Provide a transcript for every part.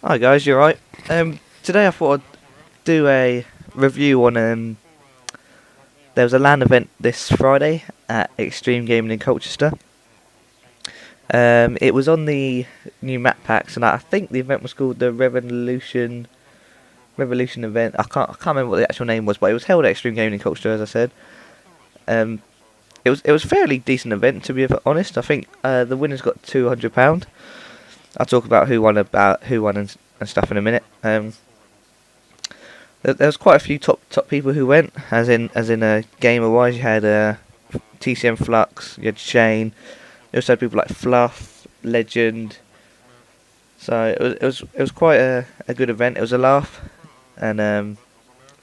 Hi guys, you alright? Today I thought I'd do a review on there was a LAN event this Friday at eXtreme Gaming in Colchester. It was on the new map packs, and I think the event was called the Revolution event. I can't remember what the actual name was, but it was held at eXtreme Gaming in Colchester, as I said. Um, it was a fairly decent event, to be honest. I think the winners got £200. I'll talk about who won and stuff in a minute. There was quite a few top people who went, as in gamer wise. You had TCM Flux, you had Shane. You also had people like Fluff, Legend. So it was quite a good event. It was a laugh, and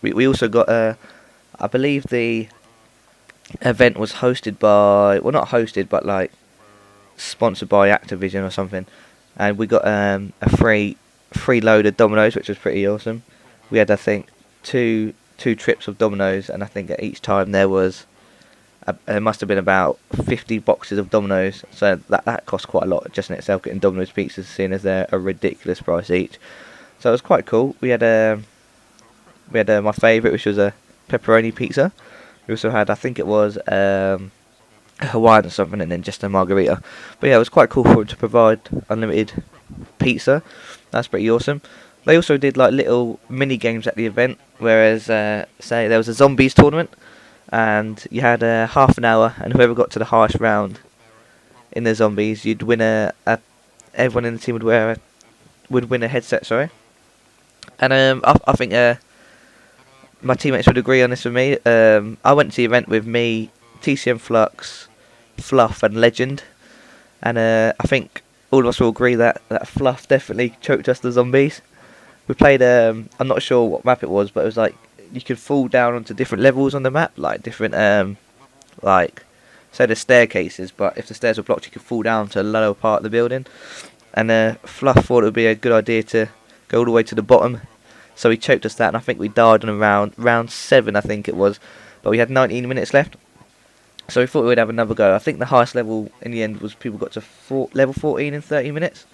we also got I believe the event was hosted by, well, not hosted, but like sponsored by Activision or something, and we got a free load of Dominoes, which was pretty awesome. We had, I think, two trips of Dominoes, and I think at each time there must have been about 50 boxes of Dominoes. So that cost quite a lot just in itself, getting Dominoes pizzas, seeing as they're a ridiculous price each. So it was quite cool. We had my favourite, which was a pepperoni pizza. We also had, I think it was a Hawaiian or something, and then just a margarita. But yeah, it was quite cool for them to provide unlimited pizza. That's pretty awesome. They also did like little mini games at the event, whereas say there was a zombies tournament, and you had half an hour, and whoever got to the highest round in the zombies, you'd win everyone in the team would win a headset. Sorry, and I think my teammates would agree on this with me. I went to the event with me, TCM Flux, Fluff, and Legend, and I think all of us will agree that Fluff definitely choked us the zombies. We played, I'm not sure what map it was, but it was like you could fall down onto different levels on the map, like different, like, say there's staircases, but if the stairs were blocked, you could fall down to a lower part of the building. And Fluff thought it would be a good idea to go all the way to the bottom, so he choked us that, and I think we died in around round 7, I think it was, but we had 19 minutes left. So we thought we'd have another go. I think the highest level in the end was people got to level 14 in 30 minutes.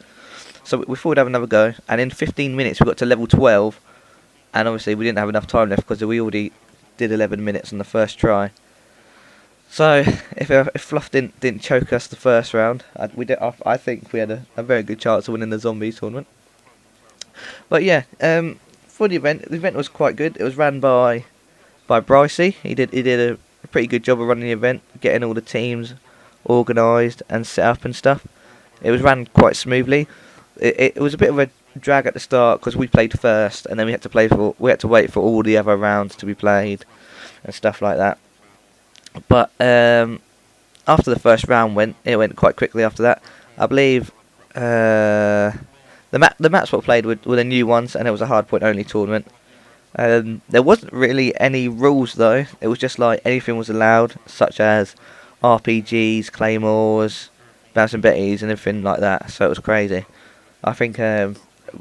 So we thought we'd have another go, and in 15 minutes we got to level 12, and obviously we didn't have enough time left because we already did 11 minutes on the first try. So if Fluff didn't choke us the first round, I think we had a very good chance of winning the zombies tournament. But yeah, for the event was quite good. It was ran by Brycey. He did a pretty good job of running the event, getting all the teams organised and set up and stuff. It was ran quite smoothly. It was a bit of a drag at the start because we played first, and then we had to wait for all the other rounds to be played and stuff like that. But after the first round it went quite quickly after that. I believe the maps were played were the new ones, and it was a hardpoint only tournament. There wasn't really any rules though. It was just like anything was allowed, such as RPGs, claymores, bouncing betties, and everything like that. So it was crazy. I think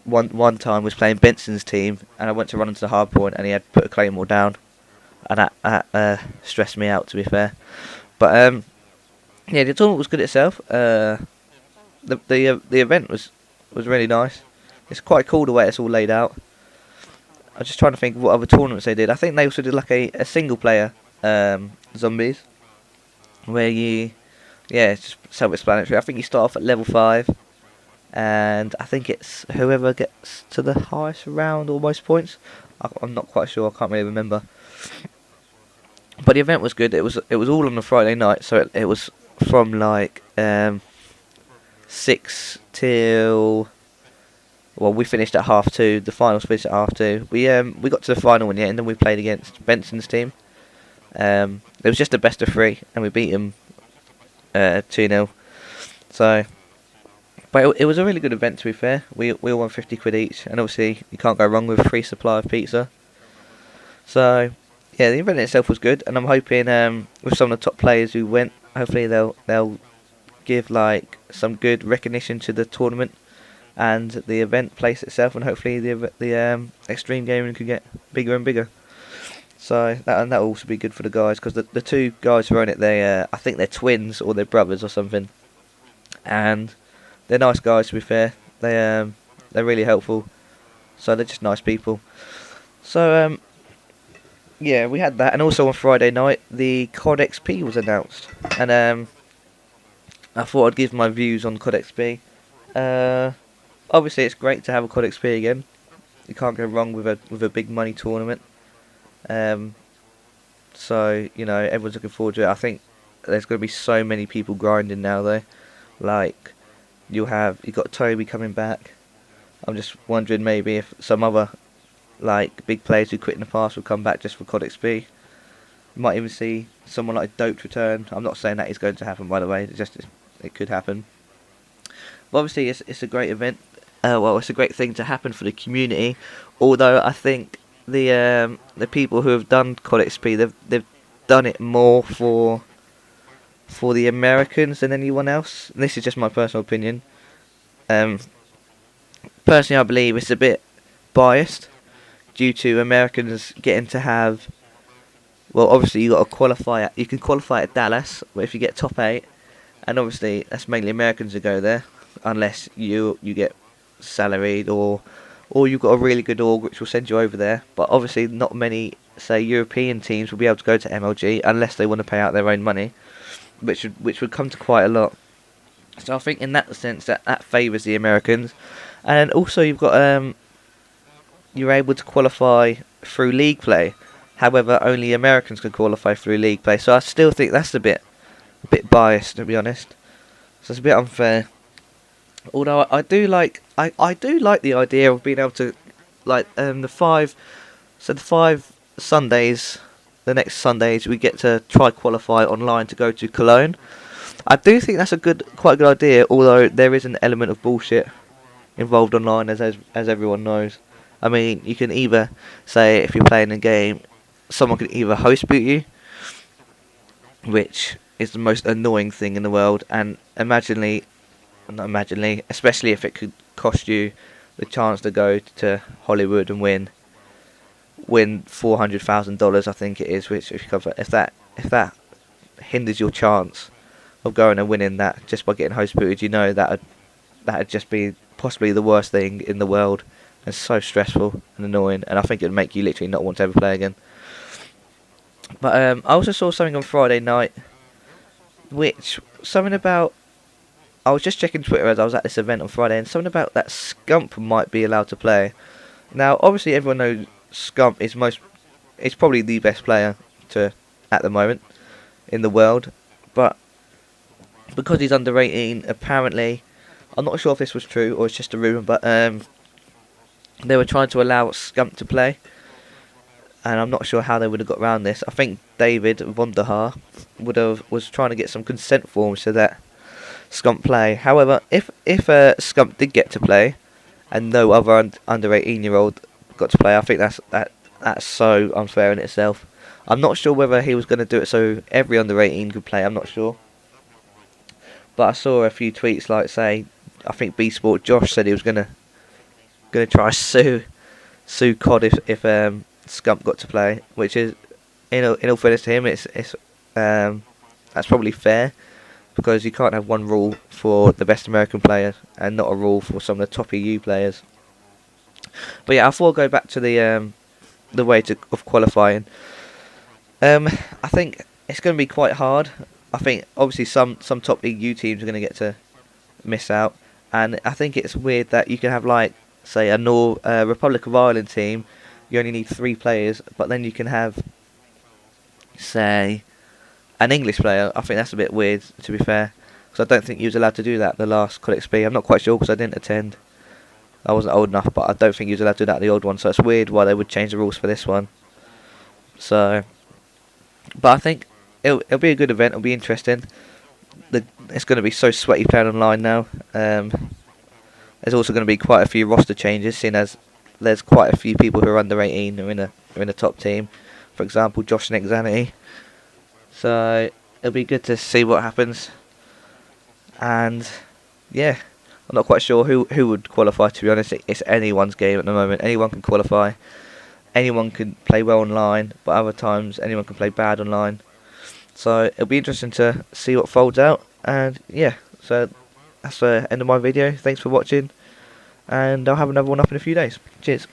one time I was playing Benson's team, and I went to run into the hard point, and he had put a claymore down, and that stressed me out, to be fair. But yeah, the tournament was good itself. The event was really nice. It's quite cool the way it's all laid out. I'm just trying to think what other tournaments they did. I think they also did like a single player zombies, where it's just self-explanatory. I think you start off at level 5. And I think it's whoever gets to the highest round or most points. I'm not quite sure. I can't really remember. But the event was good. It was all on a Friday night, so it was from like 6 till. Well, we finished at 2:30. The finals finished at 2:30. We got to the final in the end, and we played against Benson's team. It was just a best of 3, and we beat them 2-0. So. But it was a really good event, to be fair. We all won 50 quid each, and obviously you can't go wrong with a free supply of pizza. So yeah, the event itself was good, and I'm hoping with some of the top players who went, hopefully they'll give like some good recognition to the tournament and the event place itself, and hopefully the extreme gaming can get bigger and bigger. So that'll also be good for the guys, because the two guys who own it, I think they're twins or they're brothers or something, and they're nice guys, to be fair. They They're really helpful. So they're just nice people. So yeah, we had that, and also on Friday night the COD XP was announced, and I thought I'd give my views on COD XP. Obviously, it's great to have a COD XP again. You can't go wrong with a big money tournament. So you know, everyone's looking forward to it. I think there's going to be so many people grinding now though. Like you got Toby coming back. I'm just wondering maybe if some other like big players who quit in the past will come back just for COD XP. You might even see someone like Dope return. I'm not saying that is going to happen, by the way. It could happen. But obviously, it's a great event. Well, it's a great thing to happen for the community. Although I think the people who have done COD XP, they've done it more for the Americans than anyone else. And this is just my personal opinion. Personally, I believe it's a bit biased due to Americans getting to have. Well, obviously you can qualify at Dallas, but if you get top 8, and obviously that's mainly Americans who go there, unless you get salaried or you've got a really good org which will send you over there. But obviously not many, say, European teams will be able to go to MLG unless they want to pay out their own money, which would come to quite a lot. So I think in that sense that favours the Americans, and also you've got you're able to qualify through league play. However, only Americans can qualify through league play. So I still think that's a bit biased, to be honest. So it's a bit unfair. Although I do like the idea of being able to the 5 Sundays, the next Sundays we get to try qualify online to go to Cologne. I do think that's quite a good idea. Although there is an element of bullshit involved online, as everyone knows. I mean, you can either say if you're playing a game, someone can either host boot you, which is the most annoying thing in the world, and especially if it could cost you the chance to go to Hollywood and win $400,000, I think it is. Which if that hinders your chance of going and winning that just by getting host booted, you know that'd just be possibly the worst thing in the world. It's so stressful and annoying, and I think it'd make you literally not want to ever play again. But I also saw something on Friday night, I was just checking Twitter as I was at this event on Friday, and something about that Scump might be allowed to play. Now, obviously, everyone knows Scump is probably the best player at the moment in the world, but because he's under 18, apparently, I'm not sure if this was true or it's just a rumour, but they were trying to allow Scump to play, and I'm not sure how they would have got around this. I think David Vonderhaar was trying to get some consent forms so that Scump play. However, if Scump did get to play, and no other under 18-year-old got to play, I think that's so unfair in itself. I'm not sure whether he was going to do it so every under 18 could play. I'm not sure, but I saw a few tweets like say, I think B Sport Josh said he was going to try sue COD if Scump got to play, which is in all fairness to him, it's that's probably fair, because you can't have one rule for the best American player and not a rule for some of the top EU players. But yeah, I thought I'd go back to the way of qualifying. I think it's going to be quite hard. I think obviously some top EU teams are going to get to miss out, and I think it's weird that you can have say a Republic of Ireland team. You only need 3 players, but then you can have, say, an English player. I think that's a bit weird, to be fair, because I don't think you was allowed to do that the last COD XP. I'm not quite sure because I didn't attend. I wasn't old enough, but I don't think you was allowed to do that in the old one. So it's weird why they would change the rules for this one. So, but I think it'll be a good event. It'll be interesting. It's going to be so sweaty playing online now. There's also going to be quite a few roster changes, seeing as there's quite a few people who are under 18 who are in a top team. For example, Josh and Exanity. So it'll be good to see what happens. And yeah, I'm not quite sure who would qualify, to be honest. It's anyone's game at the moment. Anyone can qualify. Anyone can play well online, but other times anyone can play bad online. So it'll be interesting to see what folds out. And yeah, so that's the end of my video. Thanks for watching. and I'll have another one up in a few days. Cheers.